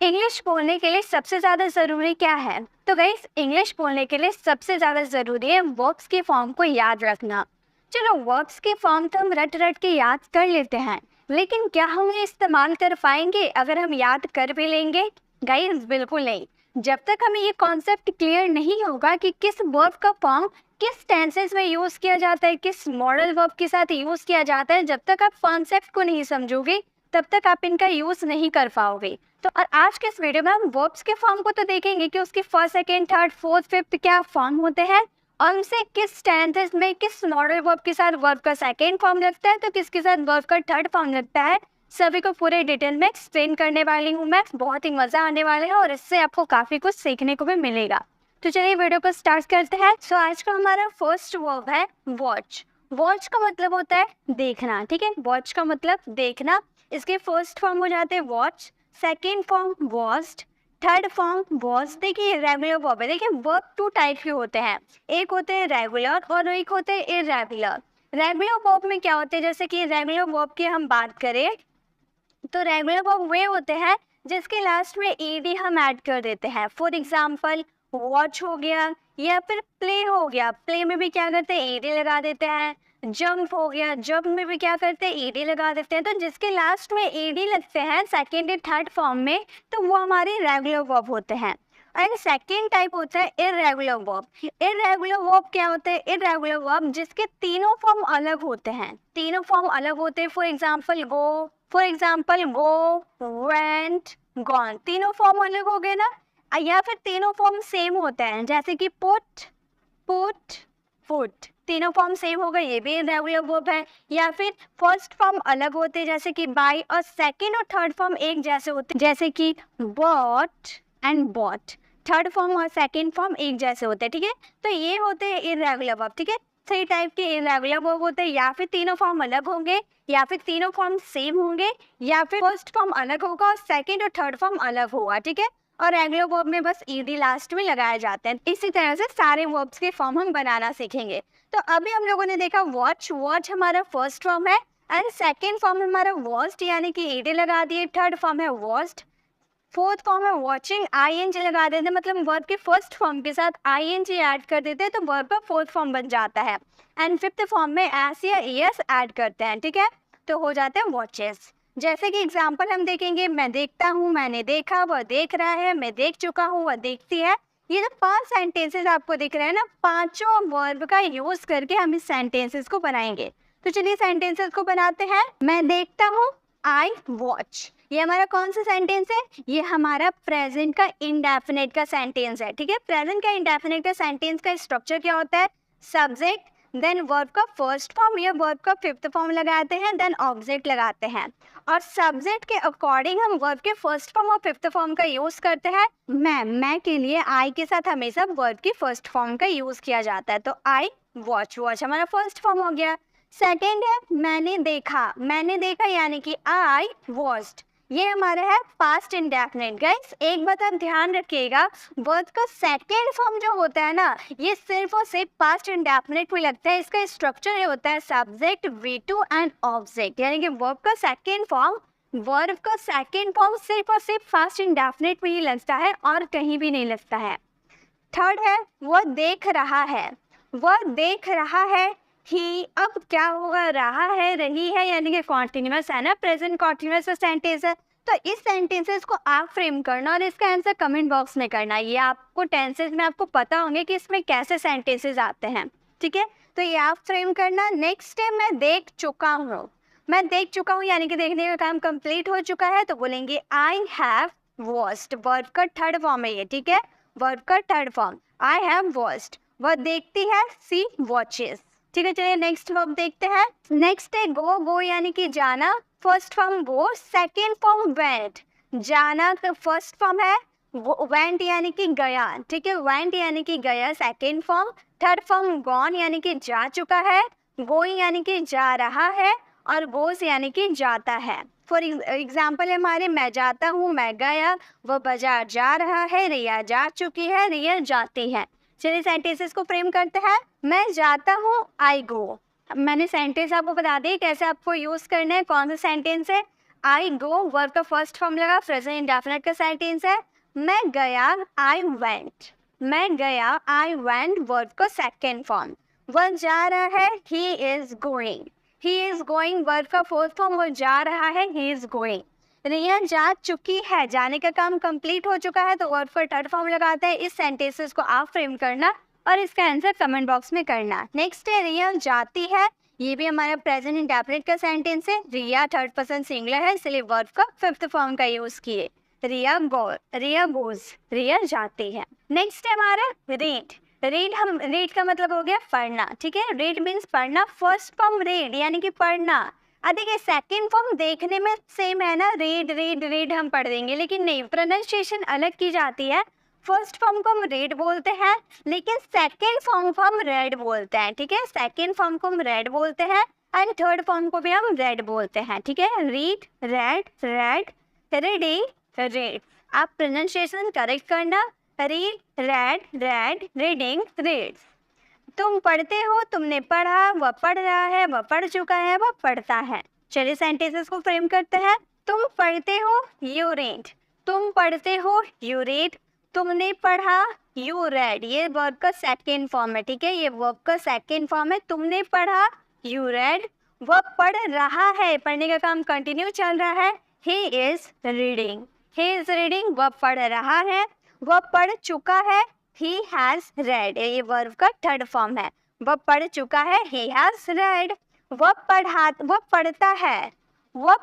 English बोलने के लिए सबसे ज़्यादा ज़रूरी क्या है? तो गाइस, इंग्लिश बोलने के लिए सबसे ज़्यादा ज़रूरी है वर्ब्स के फॉर्म को याद रखना। चलो, वर्ब्स के फॉर्म तो हम रट रट के याद कर लेते हैं, लेकिन क्या हम उन्हें इस्तेमाल कर पाएंगे अगर हम याद कर भी लेंगे? गाइस, बिल्कुल नहीं। जब तक हमें ये कॉन्सेप्ट क्लियर नहीं होगा कि किस वर्ब का फॉर्म किस टेंसेस में यूज़ किया जाता है, किस मॉडल वर्ब के साथ यूज़ किया जाता है, जब तक आप कॉन्सेप्ट को नहीं समझोगे तब तक आप इनका यूज़ नहीं कर पाओगे। तो आज के इस वीडियो में हम वर्ब्स के फॉर्म को तो देखेंगे कि उसके first, second, third, fourth, fifth क्या फॉर्म होते हैं और उनसे किस टेंसेस में किस मॉडल वर्ब के साथ वर्ब का सेकंड फॉर्म लगता है तो किसके साथ वर्ब का थर्ड फॉर्म लगता है। सभी को पूरे डिटेल में एक्सप्लेन करने वाली हूँ मैं। बहुत ही मज़ा आने वाला है और इससे आपको काफ़ी कुछ सीखने को भी मिलेगा। तो चलिए वीडियो को स्टार्ट करते हैं। सो आज का हमारा फर्स्ट वर्ब है वॉच। वॉच का मतलब होता है देखना, ठीक है। वॉच का मतलब देखना। इसके फर्स्ट फॉर्म हो जाते हैं watch, second form watched, third form watch. देखिए रेगुलर वर्ब है। देखिए वर्ब टू टाइप के होते हैं, एक होते हैं रेगुलर और एक होते हैं इरेगुलर। रेगुलर वर्ब में क्या होते हैं, जैसे कि रेगुलर वर्ब की हम बात करें तो रेगुलर वर्ब वे होते हैं जिसके लास्ट में ईडी हम ऐड कर देते हैं। फॉर एग्जाम्पल वॉच हो गया या फिर प्ले हो गया, प्ले में भी क्या करते हैं ईडी लगा देते हैं। जंप हो गया, जंप में भी क्या करते हैं ईडी लगा देते हैं। तो जिसके लास्ट में ईडी लगते हैं सेकेंड या थर्ड फॉर्म में तो वो हमारे रेगुलर वर्ब होते हैं। और सेकेंड टाइप होता है इरेगुलर वर्ब। इरेगुलर वर्ब क्या होता है? इरेगुलर वर्ब जिसके तीनों फॉर्म अलग होते हैं, तीनों फॉर्म अलग होते हैं। For example go, went, gone, तीनों फॉर्म अलग हो गए ना। या फिर तीनों फॉर्म सेम होते हैं, जैसे कि पुट, फुट, तीनों फॉर्म सेम हो गए, ये भी इरेगुलर वर्ब है। या फिर फर्स्ट फॉर्म अलग होते हैं जैसे कि बाय, और सेकंड और थर्ड फॉर्म एक जैसे होते हैं जैसे कि bought and bought. Third form और सेकंड फॉर्म एक जैसे होते हैं, ठीक है। तो ये होते हैं इरेगुलर वर्ब, ठीक है। थ्री टाइप के इरेगुलर वर्ब होते हैं, या फिर तीनों फॉर्म अलग होंगे, या फिर तीनों फॉर्म सेम होंगे, या फिर फर्स्ट फॉर्म अलग होगा और सेकंड और थर्ड फॉर्म अलग होगा, ठीक है। और रेगुलर वर्ब में बस ईडी लास्ट में लगाया जाता है। इसी तरह से सारे वर्ब्स के फॉर्म हम बनाना सीखेंगे। तो अभी हम लोगों ने देखा वॉच, वॉच हमारा फर्स्ट फॉर्म है एंड सेकंड फॉर्म हमारा वॉच्ड यानी कि ईडी लगा दिए, थर्ड फॉर्म है वॉच्ड, फोर्थ फॉर्म है वॉचिंग, आईएनजी लगा देते हैं, मतलब वर्ब के फर्स्ट फॉर्म के साथ आईएनजी ऐड कर देते हैं तो वर्ब का फोर्थ फॉर्म बन जाता है। एंड फिफ्थ फॉर्म में एस या एस ऐड करते हैं, ठीक है, तो हो जाते हैं वॉचेस। जैसे कि एग्जांपल हम देखेंगे, मैं देखता हूँ, मैंने देखा, वह देख रहा है, मैं देख चुका हूँ, वह देखती है। ये जो 5 सेंटेंसेस आपको दिख रहे हैं ना, पांचों वर्ब का यूज करके हम इस सेंटेंसेस को बनाएंगे। तो चलिए सेंटेंसेस को बनाते हैं। मैं देखता हूँ, आई वॉच, ये हमारा कौन सा सेंटेंस है? ये हमारा प्रेजेंट का इंडेफिनिट का सेंटेंस है, ठीक है। प्रेजेंट का इंडेफिनिट का सेंटेंस का स्ट्रक्चर क्या होता है? सब्जेक्ट, देन वर्ब का फर्स्ट फॉर्म या वर्ब का फिफ्थ फॉर्म लगाते हैं, देन ऑब्जेक्ट लगाते हैं। और सब्जेक्ट के अकॉर्डिंग हम वर्ब के फर्स्ट फॉर्म और फिफ्थ फॉर्म का यूज करते हैं। मैं के लिए आई के साथ हमेशा वर्ब की फर्स्ट फॉर्म का यूज किया जाता है। तो आई वॉच, वॉच हमारा फर्स्ट फॉर्म हो गया। सेकेंड है मैंने देखा यानी कि आई वॉच्ड, ये हमारा है पास्ट इंडेफिनिट। गाइस एक बात आप ध्यान रखिएगा, वर्ब का सेकेंड फॉर्म जो होता है ना, ये सिर्फ और सिर्फ पास्ट इंडेफिनिट में लगता है। इसका स्ट्रक्चर ये होता है सब्जेक्ट, V2 एंड ऑब्जेक्ट, यानी कि वर्ब का सेकेंड फॉर्म सिर्फ और सिर्फ पास्ट इंडेफिनिट में ही लगता है और कहीं भी नहीं लगता है। थर्ड है वह देख रहा है, ही, अब क्या होगा, रहा है, रही है, यानी कि कॉन्टिन्यूअस है ना, प्रेजेंट कॉन्टिन्यूअस सेंटेंस है। तो इस सेंटेंसेस को आप फ्रेम करना और इसका आंसर कमेंट बॉक्स में करना। ये आपको टेंसेस में आपको पता होंगे कि इसमें कैसे सेंटेंसेस आते हैं, ठीक है। तो ये आप फ्रेम करना। नेक्स्ट है मैं देख चुका हूँ यानी कि देखने का काम कंप्लीट हो चुका है, तो बोलेंगे आई हैव वॉच्ड, वर्ब का थर्ड फॉर्म है ये, ठीक है, वर्ब का third form I have watched. वह देखती है, सी वॉचेस, ठीक है। चलिए नेक्स्ट वर्ब देखते हैं। नेक्स्ट है गो यानी कि जाना, फर्स्ट फॉर्म गो, सेकेंड फॉर्म वेंट, जाना का फर्स्ट फॉर्म है, वेंट यानी कि गया, ठीक है, वेंट यानी कि गया second form. Third form gone यानी कि जा चुका है, गोइंग यानी कि जा रहा है, और गोस यानी कि जाता है। फॉर एग्जाम्पल हमारे मैं जाता हूँ, मैं गया, वह बाजार जा रहा है, रिया जा चुकी है, रिया जाती है। चलिए सेंटेंसेस को फ्रेम करते हैं। मैं जाता हूँ, आई गो। मैंने सेंटेंस आपको बता दी कैसे आपको यूज करना है, कौन सा सेंटेंस है। आई गो वर्ब का फर्स्ट फॉर्म लगा, प्रेजेंट इंडेफिनिट का सेंटेंस है। मैं गया, आई वेंट। मैं गया, आई वेंट वर्ब का सेकेंड फॉर्म। वह जा रहा है, he is going. He is going verb का फोर्थ फॉर्म, वो जा रहा है, ही इज गोइंग। रिया जा चुकी है, जाने का काम कंप्लीट हो चुका है, तो वर्ब का थर्ड फॉर्म लगाते हैं। इस सेंटेंसेस को आप फ्रेम करना और इसका आंसर कमेंट बॉक्स में करना। नेक्स्ट है रिया जाती है, ये भी हमारा प्रेजेंट इंडेफिनिट का सेंटेंस है। रिया थर्ड पर्सन सिंगुलर है, इसलिए वर्ब का फिफ्थ फॉर्म का यूज किए। रिया गोज, रिया जाती है। नेक्स्ट है हमारा रीड। रीड का मतलब हो गया पढ़ना, ठीक है। रीड मीन्स पढ़ना, फर्स्ट फॉर्म रीड यानी कि पढ़ना। देखिए सेकेंड फॉर्म देखने में सेम है ना, रीड हम पढ़ देंगे, लेकिन नहीं, प्रोनाउंसिएशन अलग की जाती है। फर्स्ट फॉर्म को हम रीड बोलते हैं, लेकिन सेकेंड फॉर्म को हम रेड बोलते हैं, ठीक है। सेकेंड फॉर्म को हम रेड बोलते हैं एंड थर्ड फॉर्म को भी हम रेड बोलते हैं, ठीक है। Read, red, reading, read. आप प्रोनाउंसिएशन करेक्ट करना, रीड, रेड, रीडिंग, रीड्स। तुम पढ़ते हो, तुमने पढ़ा, वह पढ़ रहा है, वह पढ़ चुका है, वह पढ़ता है। चलिए सेंटेंसेस को फ्रेम करते हैं। तुम पढ़ते हो, यू रीड। तुम पढ़ते हो, यू रीड। तुमने पढ़ा, यू रेड। ये वर्ब का सेकेंड फॉर्म है, ठीक है। ये वर्ब का सेकेंड फॉर्म है। तुमने पढ़ा, यू रेड। वह पढ़ रहा है, पढ़ने का काम कंटिन्यू चल रहा है, he is reading. He is reading, वह पढ़ रहा है। वह पढ़ चुका है, he has read। ये वर्ब का थर्ड फॉर्म है। वह पढ़ चुका है, he has read। वह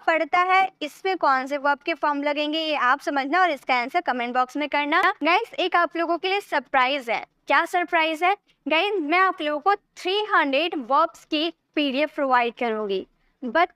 पढ़ता है, इसमें कौन से वर्ब के फॉर्म लगेंगे ये आप समझना और इसका आंसर कमेंट बॉक्स में करना। गाइस एक आप लोगों के लिए सरप्राइज है। क्या सरप्राइज है गाइस? मैं आप लोगों को 300 वर्ब्स की PDF प्रोवाइड करूंगी, बट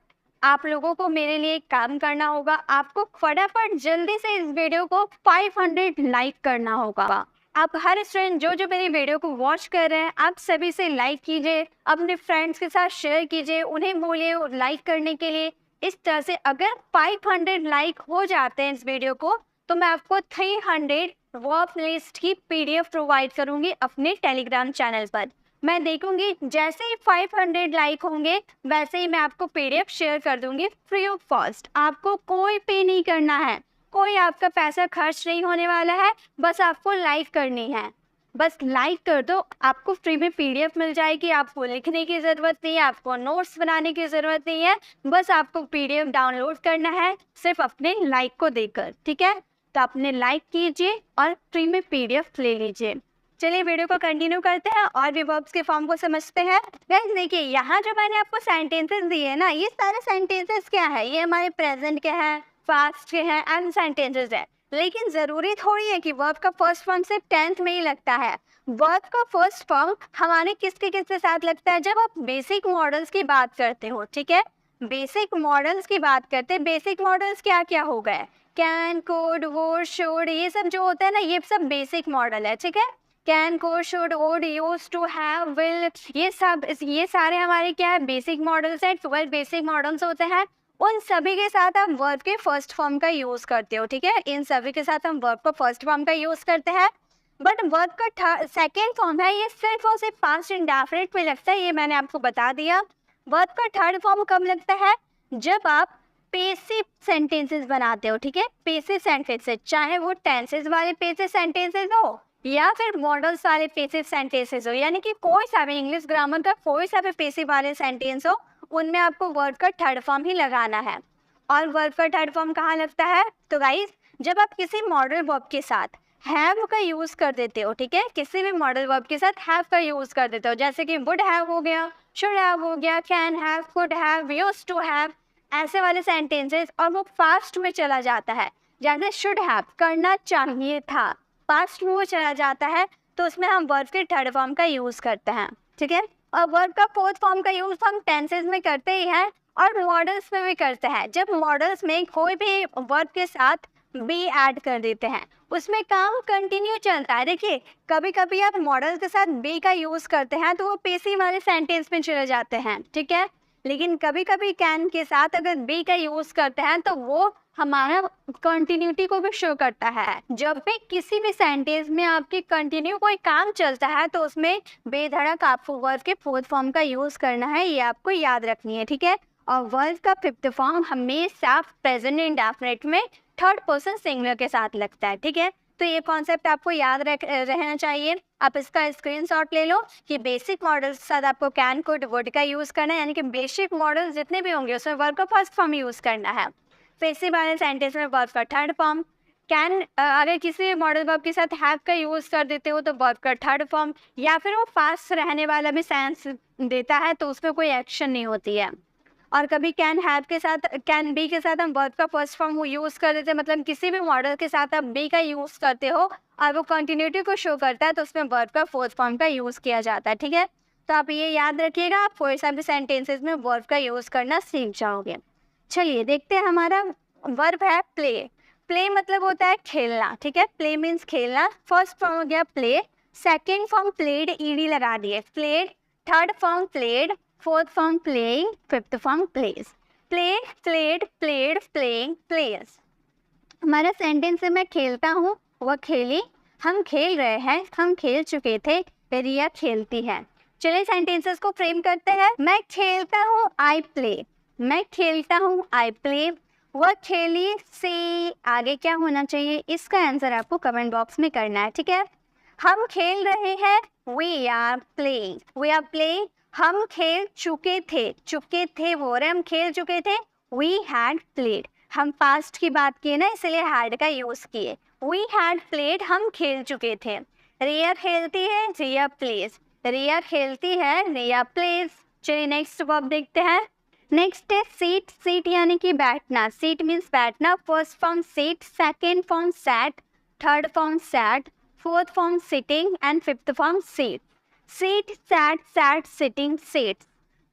आप लोगों को मेरे लिए एक काम करना होगा। आपको फटाफट जल्दी से इस वीडियो को 500 लाइक करना होगा। आप हर स्टूडेंट जो मेरी वीडियो को वॉच कर रहे हैं, आप सभी से लाइक कीजिए, अपने फ्रेंड्स के साथ शेयर कीजिए, उन्हें बोलिए लाइक करने के लिए। इस तरह से अगर 500 लाइक हो जाते हैं इस वीडियो को, तो मैं आपको 300 वर्ब लिस्ट की PDF प्रोवाइड करूंगी अपने टेलीग्राम चैनल पर। मैं देखूंगी जैसे ही 500 लाइक होंगे वैसे ही मैं आपको PDF शेयर कर दूंगी फ्री ऑफ कॉस्ट। आपको कोई पे नहीं करना है, कोई आपका पैसा खर्च नहीं होने वाला है, बस आपको लाइक करनी है। बस लाइक कर दो, आपको फ्री में PDF मिल जाएगी। आपको लिखने की ज़रूरत नहीं है, आपको नोट्स बनाने की ज़रूरत नहीं है, बस आपको PDF डाउनलोड करना है सिर्फ अपने लाइक को देकर, ठीक है। तो अपने लाइक कीजिए और फ्री में PDF ले लीजिए। चलिए वीडियो को कंटिन्यू करते हैं और भी वर्ब्स के फॉर्म को समझते हैं। गाइस देखिए यहाँ जो मैंने आपको सेंटेंसेस दिए हैं ना, ये सारे सेंटेंसेस क्या है, ये हमारे प्रेजेंट के हैं, पास्ट के हैं एंड सेंटेंसेस है। लेकिन ज़रूरी थोड़ी है कि वर्ब का फर्स्ट फॉर्म सिर्फ 10th में ही लगता है। वर्ब का फर्स्ट फॉर्म हमारे किसके साथ लगता है, जब आप बेसिक मॉडल्स की बात करते हो, ठीक है। बेसिक मॉडल्स की बात करते हैं। बेसिक मॉडल्स क्या क्या हो गए, कैन, कोड, वुड, शुड, ये सब जो होता है ना, ये सब बेसिक मॉडल है, ठीक है। Can, could, should, would, used to, have, will, ये सारे हमारे क्या है, बेसिक मॉडल्स हैं। 12 बेसिक मॉडल्स होते हैं। उन सभी के साथ आप वर्ब के फर्स्ट फॉर्म का यूज करते हो, ठीक है। इन सभी के साथ हम वर्ब का फर्स्ट फॉर्म का यूज करते हैं। बट वर्ब का सेकेंड फॉर्म है, ये सिर्फ और सिर्फ पास्ट इंडेफिनिट में लगता है, ये मैंने आपको बता दिया। वर्ब का थर्ड फॉर्म कब लगता है, जब आप पेसिव सेंटेंसेस बनाते हो, ठीक है। पेसिव सेंटेंसेस, चाहे वो टेंसेस वाले पेसिव सेंटेंसेस हो या फिर मॉडल्स वाले पेसिव सेंटेंसेस हो, यानी कि कोई सा भी इंग्लिश ग्रामर का कोई सा भी पेसिव वाले सेंटेंस हो, उनमें आपको वर्ब का थर्ड फॉर्म ही लगाना है। और वर्ब का थर्ड फॉर्म कहाँ लगता है, तो गाइस जब आप किसी मॉडल वर्ब के साथ हैव का यूज कर देते हो, ठीक है। किसी भी मॉडल वर्ब के साथ हैव का यूज कर देते हो, जैसे कि वुड हैव हो गया, शुड हैव हो गया, can have, could have, used to have, ऐसे वाले सेंटेंसेस, और वो पास्ट में चला जाता है। जैसे शुड हैव, करना चाहिए था, पास्ट में वो चला जाता है, तो उसमें हम वर्ब के थर्ड फॉर्म का यूज करते हैं, ठीक है। और वर्ब का फोर्थ फॉर्म का यूज हम टेंसेस में करते ही हैं और मॉडल्स में भी करते हैं। जब मॉडल्स में कोई भी वर्ब के साथ बी ऐड कर देते हैं, उसमें काम कंटिन्यू चलता है। देखिए कभी कभी आप मॉडल के साथ बी का यूज करते हैं तो वो पेसिव वाले सेंटेंस में चले जाते हैं, ठीक है। लेकिन कभी कभी कैन के साथ अगर बी का यूज करते हैं तो वो हमारा कंटिन्यूटी को भी शो करता है। जब भी किसी भी सेंटेंस में आपकी कंटिन्यू कोई काम चलता है तो उसमें बेधड़क आपको वर्ब के फोर्थ फॉर्म का यूज करना है, ये आपको याद रखनी है, ठीक है। और वर्ब का फिफ्थ फॉर्म हमेशा प्रेजेंट इंडेफिनिट में थर्ड पर्सन सिंगुलर के साथ लगता है, ठीक है। तो ये कॉन्सेप्ट आपको याद रहना चाहिए। आप इसका स्क्रीनशॉट ले लो कि बेसिक मॉडल्स के साथ आपको कैन कुड वुड का यूज़ करना है, यानी कि बेसिक मॉडल जितने भी होंगे उसमें वर्ब का फर्स्ट फॉर्म यूज़ करना है। पैसिव वाले सेंटेंस में वर्ब का थर्ड फॉर्म। कैन अगर किसी मॉडल वर्ब के साथ हैव का यूज़ कर देते हो तो वर्ब का थर्ड फॉर्म, या फिर वो पास रहने वाला भी सेंस देता है तो उसमें कोई एक्शन नहीं होती है। और कभी कैन हैव के साथ, कैन बी के साथ हम वर्ब का फर्स्ट फॉर्म यूज़ कर देते हैं, मतलब किसी भी मॉडल के साथ आप बी का यूज़ करते हो और वो कंटिन्यूटी को शो करता है तो उसमें वर्ब का फोर्थ फॉर्म का यूज़ किया जाता है, ठीक है। तो आप ये याद रखिएगा, आप कोई सा भी सेंटेंसेस में वर्ब का यूज़ करना सीख जाओगे। चलिए देखते हैं, हमारा वर्ब है प्ले। प्ले मतलब होता है खेलना, ठीक है। प्ले मीन्स खेलना। फर्स्ट फॉर्म हो गया play, second form played, ED लगा दिए, played. Third form played, fourth form playing, fifth form plays. Play, played, played, playing, players. हमारा सेंटेंस है मैं खेलता हूँ, वह खेली, हम खेल रहे हैं, हम खेल चुके थे, रिया खेलती है। चलिए सेंटेंसेस को फ्रेम करते हैं। मैं खेलता हूँ, आई प्ले। मैं खेलता हूँ, आई प्ले। वह खेली, से आगे क्या होना चाहिए, इसका आंसर आपको कमेंट बॉक्स में करना है, ठीक है। हम खेल रहे हैं, we are playing, we are playing. हम खेल चुके थे वो रहे, हम खेल चुके थे, वी हैड प्लेड। हम पास्ट की बात किए ना, इसलिए हैड का यूज किए। वी हैड प्लेड, हम खेल चुके थे। रिया खेलती है, रिया प्लेज। रिया खेलती है, रिया प्लेज। चलिए नेक्स्ट वर्ब देखते हैं। नेक्स्ट है सीट। सीट यानी कि बैठना। सीट मीन्स बैठना। First form sit, second form sat, third form sat, fourth form sitting and fifth form sit. Sit, sat, sat, sitting, sit.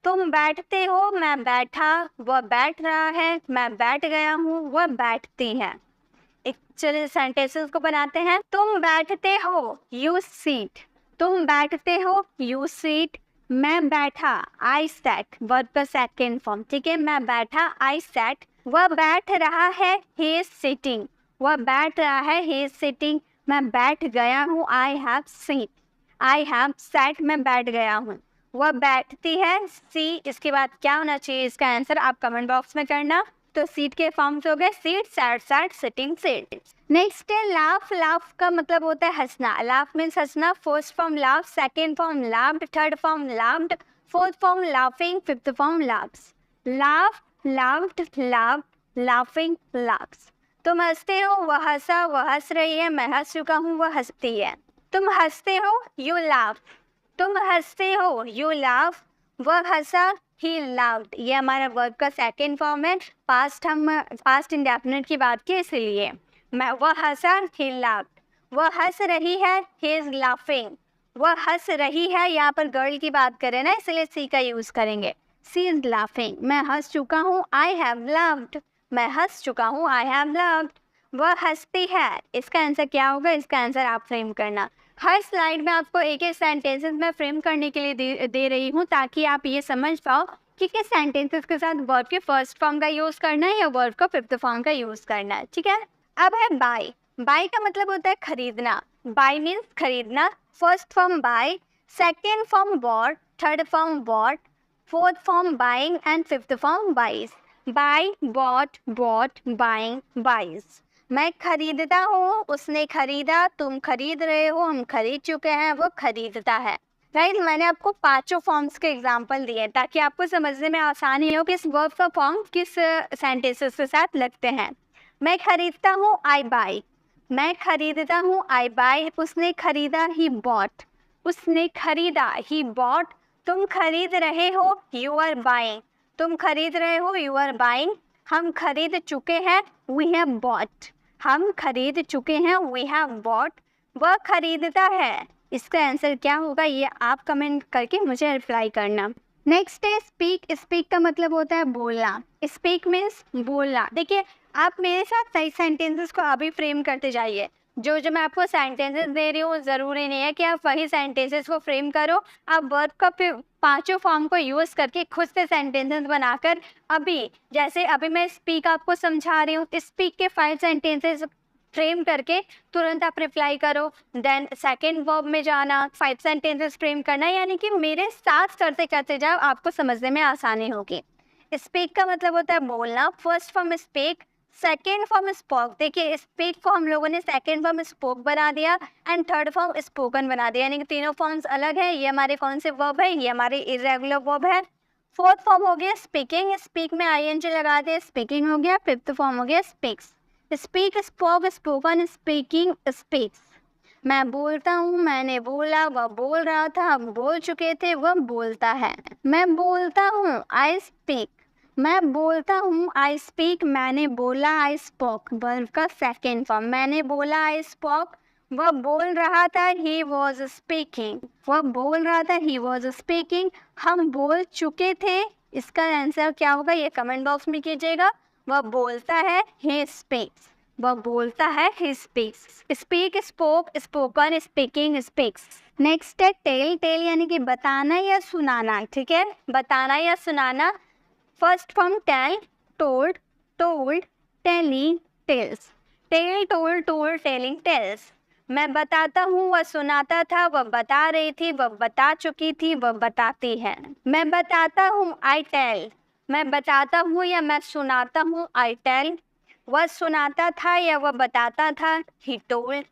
तुम बैठते हो, मैं बैठा, वह बैठ रहा है, मैं बैठ गया हूँ, वह बैठती है। एक चलिए सेंटेंसेस को बनाते हैं। तुम बैठते हो, यू सीट। तुम बैठते हो, यू सीट। मैं बैठा, आई सैट, वर्ब का सेकेंड फॉर्म, ठीक है। मैं बैठा, आई सैट। वह बैठ रहा है, ही इज सिटिंग। वह बैठ रहा है, ही इज सिटिंग। मैं बैठ गया हूँ, I have seat. I have sat, मैं बैठ गया हूँ। वह बैठती है, सी। इसके बाद क्या होना चाहिए, इसका आंसर आप कमेंट बॉक्स में करना। तो सीट के फॉर्म्स हो गए sit, sat, sat, sitting, sit. Next है लाफ। लाफ का मतलब होता है हंसना। लाफ मीन्स हंसना। First form laugh, second form laughed, third form laughed, fourth form laughing, fifth form laughs. Laugh, laughed, laughed, laughing, laughs. तुम हंसते हो, वह हंसा, वह हंस रही है, मैं हंस चुका हूँ, वह हंसती है। तुम हंसते हो, यू लाफ। तुम हंसते हो, यू लाफ। वह हंसा, ही लाफ्ड। ये हमारा वर्ब का सेकेंड फॉर्म है। पास्ट इंडेफिनिट की बात की इसलिए। मैं, वह हंसा, ही लाफ्ड। वह हंस रही है, ही इज लाफिंग। वह हंस रही है, यहाँ पर गर्ल की बात करें ना, इसलिए सी का यूज करेंगे। सी इज लाफिंग। मैं हंस चुका हूँ, आई हैव लाफ्ड। मैं हंस चुका हूँ, आई हैव लाफ्ड। वह हंसती है। इसका आंसर क्या होगा, इसका आंसर आप फ्रेम करना। हर स्लाइड में आपको एक एक सेंटेंसेस में फ्रेम करने के लिए दे रही हूँ, ताकि आप ये समझ पाओ कि किस सेंटेंसेस के साथ वर्ब के फर्स्ट फॉर्म का यूज़ करना है या वर्ब का फिफ्थ फॉर्म का यूज़ करना है, ठीक है। अब है बाय। बाय का मतलब होता है खरीदना। बाय मीन्स खरीदना। First form buy, second form bought, third form bought, fourth form buying and fifth form buys. Buy, bought, bought, buying, buys. मैं खरीदता हूँ, उसने खरीदा, तुम खरीद रहे हो, हम खरीद चुके हैं, वो खरीदता है। राइट, मैंने आपको पांचों फॉर्म्स के एग्जांपल दिए ताकि आपको समझने में आसानी हो कि इस वर्ब का फॉर्म किस सेंटेंसेस के साथ लगते हैं। मैं खरीदता हूँ, आई बाय। मैं खरीदता हूँ, आई बाय। उसने खरीदा, ही बॉट। उसने खरीदा, ही बॉट। तुम खरीद रहे हो, यू आर बाइंग। तुम खरीद रहे हो, यू आर बाइंग। हम खरीद चुके हैं, वी हैव बॉट। हम खरीद चुके हैं, वी हैव बॉट। वह खरीदता है। इसका आंसर क्या होगा, ये आप कमेंट करके मुझे रिप्लाई करना। नेक्स्ट है स्पीक। स्पीक का मतलब होता है बोलना। स्पीक मीन्स बोलना। देखिए, आप मेरे साथ सही सेंटेंसेस को अभी फ्रेम करते जाइए। जो मैं आपको सेंटेंसेस दे रही हूँ, ज़रूरी नहीं है कि आप वही सेंटेंसेस को फ्रेम करो। आप वर्ब का पांचों फॉर्म को यूज़ करके खुद से सेंटेंसेस बनाकर, जैसे अभी मैं स्पीक आपको समझा रही हूँ, स्पीक के 5 सेंटेंसेस फ्रेम करके तुरंत आप रिप्लाई करो। देन सेकेंड वर्ब में जाना, 5 सेंटेंसेस फ्रेम करना, यानी कि मेरे साथ करते करते जाओ, आपको समझने में आसानी होगी। स्पीक का मतलब होता है बोलना, first form speak, second form spoke. देखिए स्पीक को हम लोगों ने सेकेंड फॉर्म स्पोक बना दिया एंड थर्ड फॉर्म स्पोकन बना दिया, यानी कि तीनों फॉर्म्स अलग है। ये हमारे कौन से वर्ब है, ये हमारे इरेगुलर वर्ब है। फोर्थ फॉर्म हो गया स्पीकिंग, स्पीक में आईएनजी लगा दे, स्पीकिंग हो गया। फिफ्थ फॉर्म हो गया speaks, speak spoke spoken speaking speaks. मैं बोलता हूँ, मैंने बोला, वह बोल रहा था, हम बोल चुके थे, वह बोलता है। मैं बोलता हूँ, आई स्पीक, मैं बोलता हूँ, आई स्पीक, मैंने बोला, आई स्पोक। वर्ब का सेकेंड फॉर्म, मैंने बोला, आई स्पोक, वह बोल रहा था, ही वॉज स्पीकिंग, वह बोल रहा था, ही वॉज स्पीकिंग, हम बोल चुके थे। इसका आंसर क्या होगा ये कमेंट बॉक्स में कीजिएगा। वह बोलता है, ही स्पीक्स, वह बोलता है, he speaks. Speak spoke spoken speaking speaks. Next है टेल, टेल यानी कि बताना या सुनाना, ठीक है, बताना या सुनाना। First form tell, told, told, telling, tells. Tell, told, told, telling, tells. मैं बताता हूँ, वह सुनाता था, वह बता रही थी, वह बता चुकी थी, वह बताती है। मैं बताता हूँ, आई टेल, मैं बताता हूँ या मैं सुनाता हूँ, आई टेल। वह सुनाता था या वह बताता था, ही टोल्ड।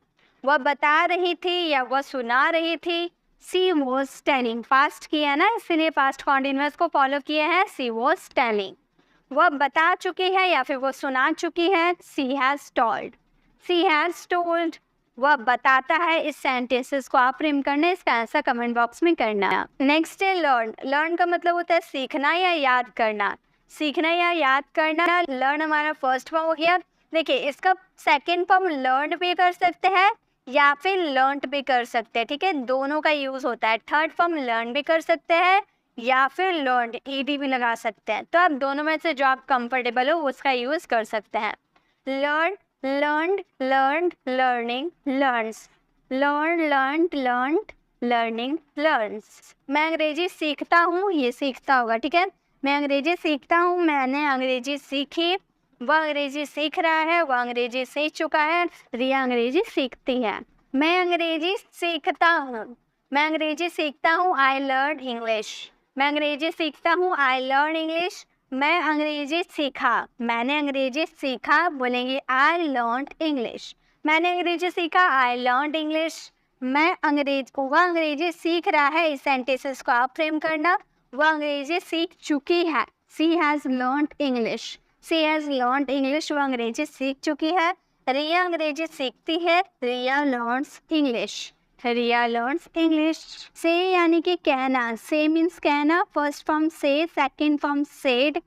वह बता रही थी या वह सुना रही थी, सी वॉज टेलिंग। फास्ट किया ना, इसलिए फास्ट कॉन्टिन्यूअस को फॉलो किए हैं, सी वॉज टेलिंग। वह बता चुकी है या फिर वह सुना चुकी है, she has told, she has told. वह बताता है। इस सेंटेंसेस को आप फ्रेम करना, इसका आंसर कमेंट बॉक्स में करना। नेक्स्ट है लर्न, लर्न का मतलब होता है सीखना या याद करना, सीखना या याद करना। लर्न हमारा फर्स्ट फॉर्म हो गया। देखिए इसका सेकेंड फॉर्म लर्न भी कर सकते हैं या फिर लर्नड भी कर सकते हैं, ठीक है, दोनों का यूज होता है। थर्ड फॉर्म लर्न भी कर सकते हैं या फिर लर्नड, ईडी भी लगा सकते हैं। तो आप दोनों में से जो आप कंफर्टेबल हो उसका यूज कर सकते हैं। Learn, learned, learned, learning, learns, learn, learned, learned, learning, learns। मैं अंग्रेजी सीखता हूँ, ये सीखता होगा, ठीक है, मैं अंग्रेजी सीखता हूँ, मैंने अंग्रेजी सीखी, वह अंग्रेजी सीख रहा है, वह अंग्रेजी सीख चुका है, रिया अंग्रेजी सीखती है। मैं अंग्रेजी सीखता हूँ, मैं अंग्रेजी सीखता हूँ, आई लर्न इंग्लिश, मैं अंग्रेजी सीखता हूँ, आई लर्न इंग्लिश। मैं अंग्रेजी सीखा, मैंने अंग्रेजी सीखा, बोलेंगे आई लर्नड इंग्लिश। मैंने अंग्रेजी सीखा, आई लर्नड इंग्लिश। मैं वह अंग्रेजी सीख रहा है, इस सेंटेंसेस को आप फ्रेम करना। वह अंग्रेजी सीख चुकी है, she has learned English, she has learned English, वह अंग्रेजी सीख चुकी है। रिया अंग्रेजी सीखती है, Riya learns English, Riya learns English. Say यानी कि कहना, से मीन्स कहना, first form say, second form said,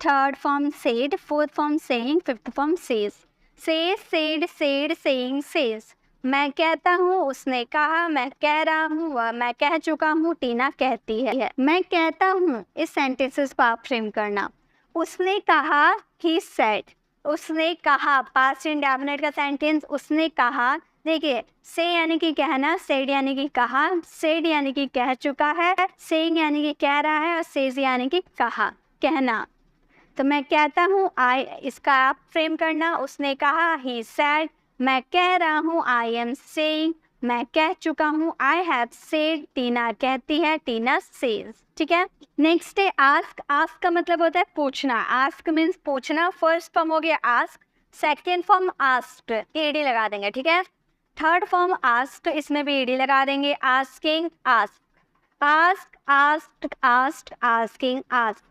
third form said, fourth form saying, fifth form says. Say, said, said, saying, says. मैं कहता हूँ, उसने कहा, मैं कह रहा हूँ, वह मैं कह चुका हूँ, टीना कहती है। मैं कहता हूँ, इस सेंटेंसेस को आप फ्रेम करना। उसने कहा, ही सेड, उसने कहा, पास्ट इंडेफिनिट का सेंटेंस, उसने कहा। देखिए से यानी कि कहना, सेड यानी कि कहा, सेड यानी कि कह चुका है, सेइंग यानी कि कह रहा है, और सेज यानी कि कहा, कहना। तो मैं कहता हूँ, आई, इसका आप फ्रेम करना। उसने कहा, ही सेड, मैं कह रहा हूँ, आई एम सेइंग, मैं कह चुका हूँ, आई हैव सेड, टीना कहती है, टीना सेज, ठीक है। नेक्स्ट है आस्क, आस्क का मतलब होता है पूछना, आस्क मीन्स पूछना। फर्स्ट फॉर्म हो गया ask, second form asked, ED लगा देंगे, ठीक है। थर्ड फॉर्म आस्क्ड, इसमें भी एडी लगा देंगे, asking, ask, ask, asked, asked, asking, ask.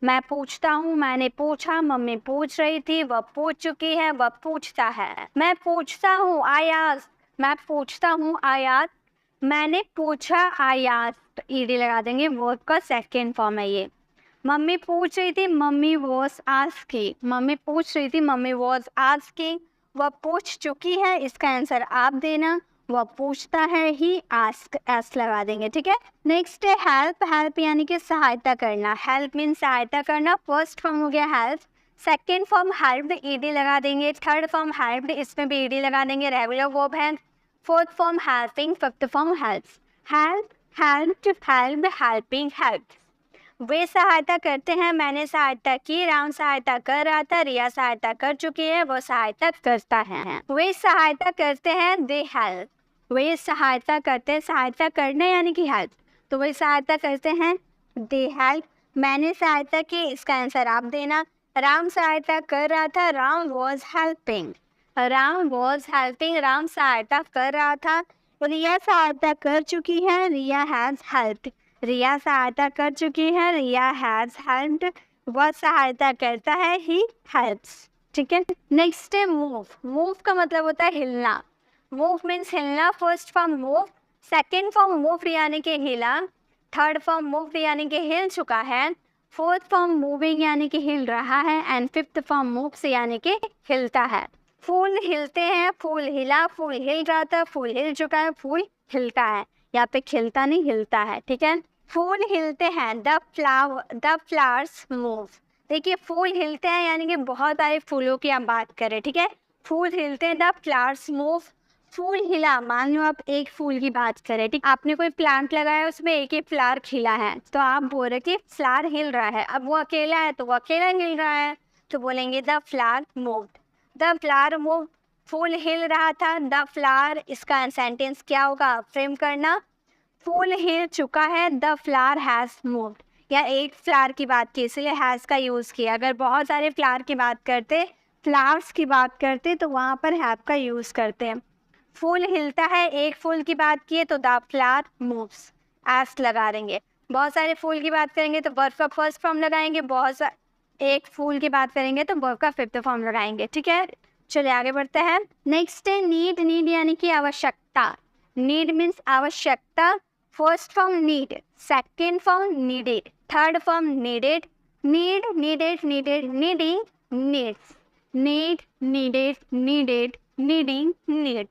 मैं पूछता हूँ, मैंने पूछा, मम्मी पूछ रही थी, वह पूछ चुकी है, वह पूछता है। मैं पूछता हूँ, आई आस्क, मैं पूछता हूँ, आई आस्क, मैंने पूछा, आई आस्क्ड, ईडी लगा देंगे, वर्ब का सेकेंड फॉर्म है ये। मम्मी पूछ रही थी, मम्मी वॉज आस्किंग, मम्मी पूछ रही थी, मम्मी वॉज आस्किंग, वह पूछ चुकी है, इसका आंसर आप देना। वह पूछता है, ही आस्क, एस लगा देंगे, ठीक है। नेक्स्ट है हेल्प, हेल्प यानी कि सहायता करना, हेल्प मीन सहायता करना। फर्स्ट फॉर्म हो गया help, second form helped, ED लगा देंगे। थर्ड फॉर्म हेल्प्ड, इसमें भी ईडी लगा देंगे, रेगुलर वर्ब है। Fourth form helping, fifth form helps. Help, helped, helped, helping, helped. वे सहायता करते हैं, मैंने सहायता की, राम सहायता कर रहा था, रिया सहायता कर चुकी है, वो सहायता करता है। वे सहायता करते हैं, दे हेल्प, वे सहायता करते हैं, सहायता करना यानी कि हेल्प, तो वे सहायता करते हैं, दे हेल्प। मैंने सहायता की, इसका आंसर आप देना। राम सहायता कर रहा था, Ram was helping. Ram was helping, Ram सहायता कर रहा था। रिया सहायता कर चुकी है, रिया हैज हेल्प्ड। रिया सहायता कर चुकी है, रिया हैज हेल्प्ड। वह सहायता करता है, ही हेल्प्स। ठीक है, नेक्स्ट है मूव। मूव का मतलब होता है हिलना। मूव मीन्स हिलना। First form move, second form move यानी कि हिला, थर्ड फॉर्म मूव यानी कि हिल चुका है, फोर्थ फॉर्म मूविंग यानी कि हिल रहा है, एंड फिफ्थ फॉर्म मूव्स यानी कि हिलता है। फूल हिलते हैं, फूल हिला, फूल हिल रहा था, फूल हिल चुका है, फूल हिलता है। यहाँ पे खिलता नहीं, हिलता है। ठीक है, फूल हिलते हैं, द फ्लावर्स मूव। देखिए फूल हिलते हैं यानी कि बहुत सारे फूलों की आप बात करें। ठीक है, फूल हिलते हैं, द फ्लावर्स मूव। फूल हिला, मान लो आप एक फूल की बात करें, ठीक, आपने कोई प्लांट लगाया, उसमें एक ही फ्लावर खिला है, तो आप बोल रहे कि फ्लावर हिल रहा है। अब वो अकेला है तो वो अकेला हिल रहा है, तो बोलेंगे the flower moved. The flower move, फूल हिल रहा था, द फ्लावर, इसका सेंटेंस क्या होगा, फ्रेम करना। फूल हिल चुका है, द फ्लावर हैज मूव्ड। या एक फ्लावर की बात की इसलिए हैज़ का यूज़ किया। अगर बहुत सारे फ्लावर की बात करते, फ्लावर्स की बात करते, तो वहाँ पर हैव का यूज़ करते हैं। फूल हिलता है, एक फूल की बात की है तो द फ्लावर मूव्स, एस लगा देंगे। बहुत सारे फूल की बात करेंगे तो वर्ब का फर्स्ट फॉर्म लगाएंगे, एक फूल की बात करेंगे तो वर्ब का फिफ्थ फॉर्म लगाएंगे। ठीक है, चलिए आगे बढ़ते हैं। नेक्स्ट है नीड। नीड यानी कि आवश्यकता। नीड मीन्स आवश्यकता। First form need, second form needed, third form needed. Need, needed, needed, needing, needs. Need, needed, needed, needing, needs.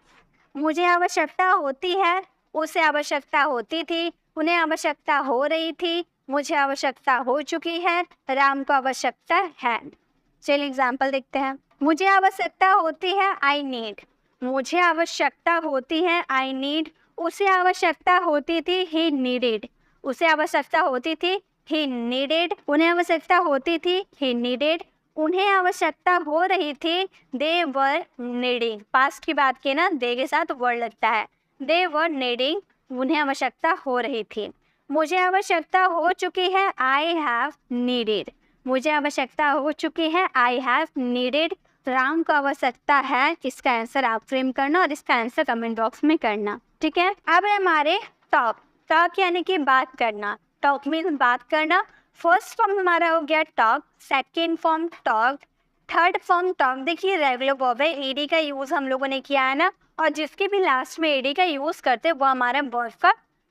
मुझे आवश्यकता होती है, उसे आवश्यकता होती थी, उन्हें आवश्यकता हो रही थी, मुझे आवश्यकता हो चुकी है, राम को आवश्यकता है। चलिए एग्जाम्पल देखते हैं। मुझे आवश्यकता होती है, आई नीड। मुझे आवश्यकता होती है, आई नीड। उसे आवश्यकता होती थी, ही नीडेड। उसे आवश्यकता होती थी, ही नीडेड। उन्हें आवश्यकता होती थी, ही नीडेड। उन्हें आवश्यकता हो रही थी, दे वर नीडिंग। पास्ट की बात की ना, दे के साथ वर्ड लगता है। दे वर नीडिंग, उन्हें आवश्यकता हो रही थी। मुझे आवश्यकता हो चुकी है, आई हैव नीडेड। मुझे आवश्यकता हो चुकी है, आई हैव नीडेड। राम को आवश्यकता है, इसका आंसर आप फ्रेम करना और इसका आंसर कमेंट बॉक्स में करना। ठीक है, अब हमारे टॉक। टॉक यानी कि बात करना। टॉक मीन्स बात करना। फर्स्ट फॉर्म हमारा हो गया talk, second form talk, third form talk. देखिए रेगुलर वर्ब है, ईडी का यूज़ हम लोगों ने किया है ना, और जिसके भी लास्ट में ईडी का यूज़ करते हैं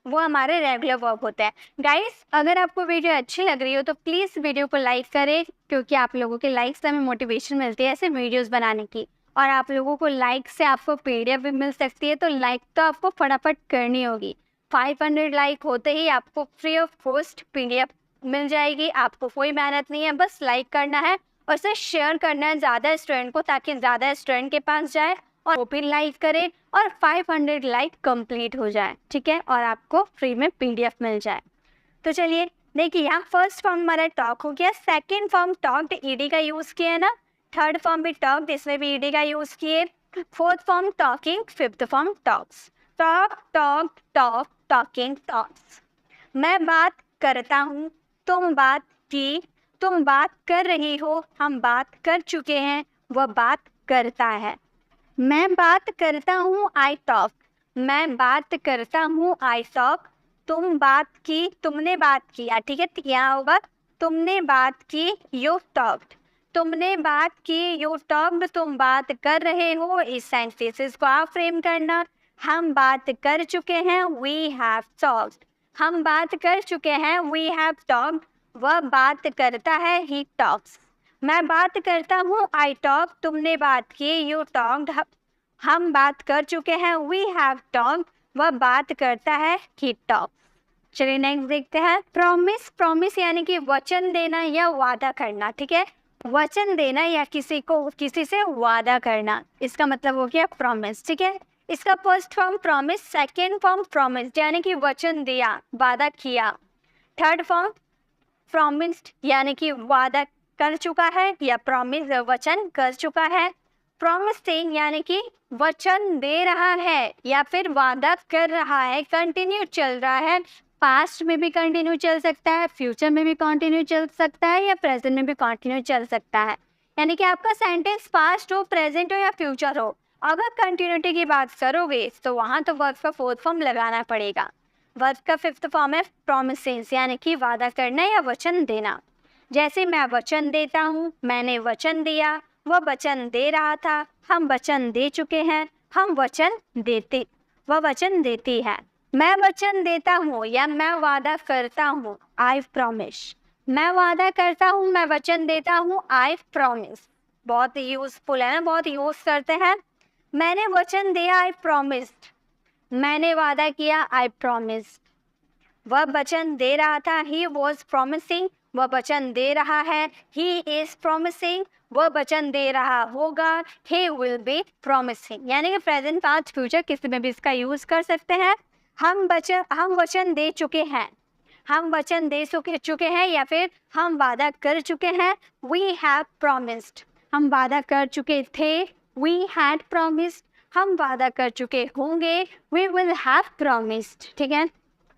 वो हमारे रेगुलर वर्ब होता है। गाइस, अगर आपको वीडियो अच्छी लग रही हो तो प्लीज़ वीडियो को लाइक करें, क्योंकि आप लोगों के लाइक से हमें मोटिवेशन मिलती है ऐसे वीडियोस बनाने की। और आप लोगों को लाइक से आपको पीडीएफ भी मिल सकती है, तो लाइक तो आपको फटाफट करनी होगी। 500 लाइक होते ही आपको फ्री ऑफ कॉस्ट पीडीएफ मिल जाएगी। आपको कोई मेहनत नहीं है, बस लाइक करना है और इसे शेयर करना है ज़्यादा स्टूडेंट को, ताकि ज़्यादा स्टूडेंट के पास जाए और वो भी लाइक करें और 500 लाइक कंप्लीट हो जाए। ठीक है, और आपको फ्री में पीडीएफ मिल जाए। तो चलिए देखिए, यहाँ फर्स्ट फॉर्म हमारा टॉक हो गया, सेकेंड फॉर्म टॉक्ड, ईडी का यूज़ किया ना, थर्ड फॉर्म भी टॉक्ड, इसमें भी ईडी का यूज़ किए, fourth form talking, fifth form talks. Talk, talk, talk, talking, talks. मैं बात करता हूँ, तुम बात की, तुम बात कर रही हो, हम बात कर चुके हैं, वह बात करता है। मैं बात करता हूँ, आई टॉक। मैं बात करता हूँ, आई टॉक। तुम बात की, तुमने बात किया। ठीक है, यहाँ होगा तुमने बात की, यू टॉक्ड। तुमने बात की, यू टॉक्ड। तुम बात कर रहे हो, इस सेंटेंसेस को आप फ्रेम करना। हम बात कर चुके हैं, वी हैव टॉक्ड। हम बात कर चुके हैं, वी हैव टॉक्ड। वह बात करता है, ही टॉक्स। मैं बात करता हूँ, आई टॉक। तुमने बात की, यू टॉक्ड। हम बात कर चुके हैं, वी हैव टॉक्ड। वह बात करता है, ही टॉक्स। चलिए नेक्स्ट देखते हैं। प्रॉमिस। प्रॉमिस यानी कि वचन देना या वादा करना। ठीक है, वचन देना या किसी से वादा करना, इसका मतलब हो गया प्रॉमिस। ठीक है, इसका first form promise, second form promise यानी कि वचन दिया, वादा किया, थर्ड फॉर्म प्रॉमिस्ड यानी कि वादा कर चुका है या प्रॉमिस वचन कर चुका है। प्रॉमिसिंग यानी कि वचन दे रहा है या फिर वादा कर रहा है, कंटिन्यू चल रहा है। पास्ट में भी कंटिन्यू चल सकता है, फ्यूचर में भी कंटिन्यू चल सकता है या प्रेजेंट में भी कंटिन्यू चल सकता है। यानी कि आपका सेंटेंस पास्ट हो, प्रेजेंट हो या फ्यूचर हो, अगर कंटिन्यूटी की बात करोगे तो वहाँ तो वर्ब का फोर्थ फॉर्म लगाना पड़ेगा। वर्ब का फिफ्थ फॉर्म है प्रोमिसेस, यानी कि वादा करना या वचन देना। जैसे मैं वचन देता हूँ, मैंने वचन दिया, वह वचन दे रहा था, हम वचन दे चुके हैं, हम वचन देते, वह वचन देती है। मैं वचन देता हूँ या मैं वादा करता हूँ, आई प्रॉमिस। मैं वादा करता हूँ, मैं वचन देता हूँ, आई प्रॉमिस। बहुत यूजफुल है ना, बहुत यूज करते हैं। मैंने वचन दिया, आई प्रॉमिस्ड। मैंने वादा किया, आई प्रॉमिस्ड। वह वचन दे रहा था, ही वॉज प्रॉमिसिंग। वह वचन दे रहा है, ही इज प्रॉमिसिंग। वह वचन दे रहा होगा, ही विल बी प्रॉमिसिंग। यानी कि प्रेजेंट, पास्ट, फ्यूचर किसी में भी इसका यूज कर सकते हैं। हम वचन दे चुके हैं, हम वचन दे चुके हैं या फिर हम वादा कर चुके हैं। वी हैव प्रॉमिस्ड, हम वादा कर चुके थे। वी हैड प्रॉमिस्ड, हम वादा कर चुके होंगे। We will have promised. ठीक है,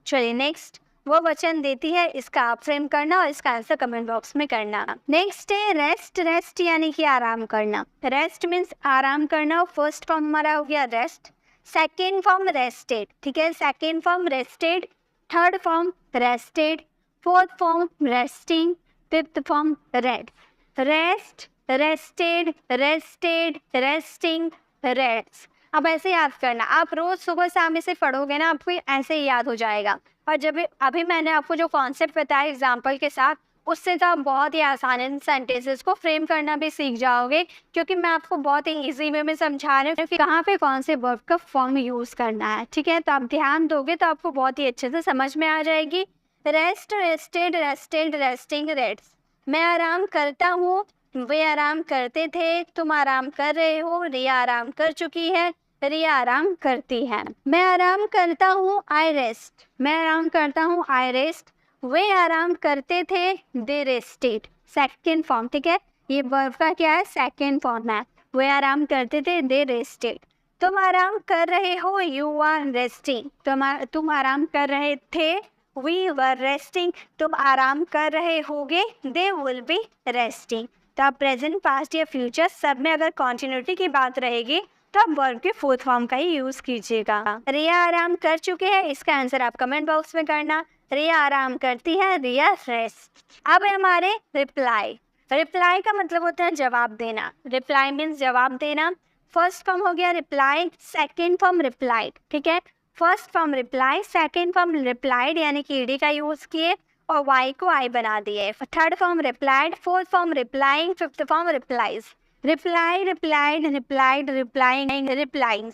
चलिए नेक्स्ट, वो वचन देती है, इसका आप फ्रेम करना और इसका आंसर कमेंट बॉक्स में करना। नेक्स्ट है रेस्ट। रेस्ट यानी कि आराम करना। रेस्ट मीन्स आराम करना। फर्स्ट फॉर्म हमारा हो गया रेस्ट, सेकेंड फॉर्म रेस्टेड। ठीक है, second form rested, third form rested, fourth form resting, fifth form red. Rest, rested, rested, resting, rest. अब ऐसे याद करना, आप रोज सुबह शाम इसे पढ़ोगे ना, आपको ऐसे ही याद हो जाएगा। और जब अभी मैंने आपको जो कॉन्सेप्ट बताया एग्जाम्पल के साथ, उससे तो आप बहुत ही आसानी से सेंटेंसेस को फ्रेम करना भी सीख जाओगे, क्योंकि मैं आपको बहुत ही इजी वे में समझा रही हूँ कि कहाँ पे कौन से वर्ब का फॉर्म यूज करना है। ठीक है, तो आप ध्यान दोगे तो आपको बहुत ही अच्छे से समझ में आ जाएगी। Rest, rested, rested, resting, rest. मैं आराम करता हूँ, वे आराम करते थे, तुम आराम कर रहे हो, रिया आराम कर चुकी है, रिया आराम करती है। मैं आराम करता हूँ, आई रेस्ट। मैं आराम करता हूँ, आई रेस्ट। वे आराम करते थे, दे रेस्टेड। Second form. ठीक है, ये वर्ब का क्या है, सेकेंड फॉर्म है। वे आराम करते थे, दे रेस्टेड। तुम आराम कर रहे हो, यू आर रेस्टिंग। तुम आराम कर रहे थे, वी वर रेस्टिंग। तुम आराम कर रहे होगे, दे विल बी रेस्टिंग। तो आप प्रेजेंट, पास्ट या फ्यूचर सब में अगर कॉन्टिन्यूटी की बात रहेगी तो आप वर्ब के फोर्थ फॉर्म का ही यूज कीजिएगा। रिया आराम कर चुके हैं, इसका आंसर आप कमेंट बॉक्स में करना। रिया आराम करती है, रिया रेस्ट। अब हमारे रिप्लाई। रिप्लाई का मतलब होता है जवाब देना। रिप्लाई मीन्स जवाब देना। फर्स्ट फॉर्म हो गया रिप्लाई, सेकेंड फॉर्म रिप्लाइड। ठीक है, first form reply, second form replied, यानी कि ईडी का यूज किए और वाई को आई बना दिए। Third form replied, fourth form replying, fifth form replies. Reply, replied, replied, replying, replying.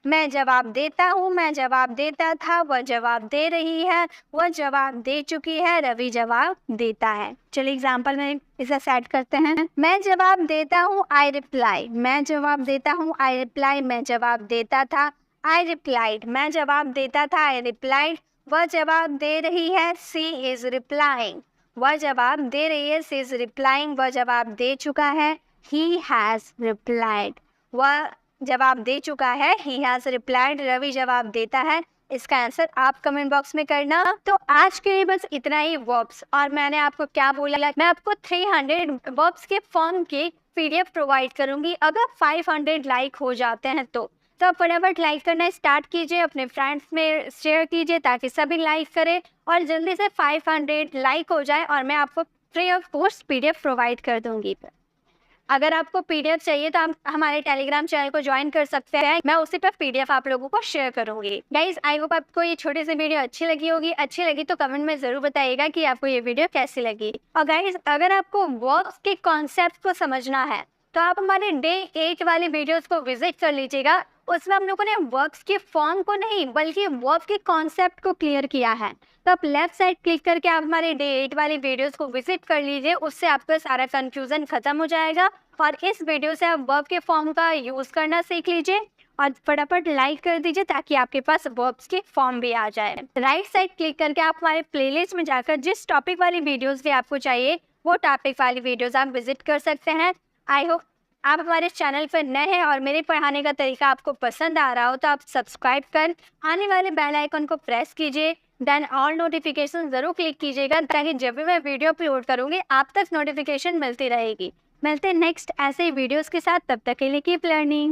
मैं जवाब देता हूँ, मैं जवाब देता था, वह जवाब दे रही है, वह जवाब दे चुकी है, रवि जवाब देता है। चलिए एग्जाम्पल में इसे सेट करते हैं। मैं जवाब देता हूँ, आई रिप्लाई। मैं जवाब देता हूँ, आई रिप्लाई। मैं जवाब देता था, आई रिप्लाइड। मैं जवाब देता था, आई रिप्लाइड। वह जवाब दे रही है, सी इज रिप्लाइंग। वह जवाब दे रही है, सी इज रिप्लाइंग। वह जवाब दे चुका है, he has replied। वह जवाब दे चुका है, he has replied। रवि जवाब देता है। इसका आंसर आप कमेंट बॉक्स में करना। तो आज के लिए बस इतना ही वर्ब्स। और मैंने आपको क्या बोला, मैं आपको 300 वर्ब्स के फॉर्म की पीडीएफ प्रोवाइड करूंगी अगर 500 लाइक हो जाते हैं तो आप फटाफट लाइक करना स्टार्ट कीजिए, अपने फ्रेंड्स में शेयर कीजिए ताकि सभी लाइक करें और जल्दी से 500 लाइक हो जाए और मैं आपको free of cost PDF provide कर दूंगी। अगर आपको पीडीएफ चाहिए तो आप हमारे टेलीग्राम चैनल को ज्वाइन कर सकते हैं, मैं उसी पर पीडीएफ आप लोगों को शेयर करूंगी। गाइज आई होप आपको ये छोटी सी वीडियो अच्छी लगी होगी। अच्छी लगी तो कमेंट में जरूर बताइएगा कि आपको ये वीडियो कैसी लगी। और गाइज अगर आपको वर्ब्स के कॉन्सेप्ट को समझना है तो आप हमारे डे 8 वाली वीडियोस को विजिट कर लीजिएगा। उसमें हम लोगों ने वर्ब्स के फॉर्म को नहीं बल्कि वर्ब के कॉन्सेप्ट को क्लियर किया है। तो आप लेफ्ट साइड क्लिक करके आप हमारे डे 8 वाली वीडियोस को विजिट कर लीजिए, उससे आपका सारा कंफ्यूजन खत्म हो जाएगा और इस वीडियो से आप वर्ब के फॉर्म का यूज करना सीख लीजिए और फटाफट लाइक कर दीजिए ताकि आपके पास वर्ब्स के फॉर्म भी आ जाए। राइट साइड क्लिक करके आप हमारे प्लेलिस्ट में जाकर जिस टॉपिक वाली वीडियोस भी आपको चाहिए वो टॉपिक वाली वीडियोस आप विजिट कर सकते हैं। आई होप आप हमारे चैनल पर नए हैं और मेरे पढ़ाने का तरीका आपको पसंद आ रहा हो तो आप सब्सक्राइब कर आने वाले बेल आइकन को प्रेस कीजिए देन ऑल नोटिफिकेशन ज़रूर क्लिक कीजिएगा ताकि जब भी मैं वीडियो अपलोड करूँगी आप तक नोटिफिकेशन मिलती रहेगी। मिलते हैं नेक्स्ट ऐसे ही वीडियोस के साथ, तब तक के लिए कीप लर्निंग।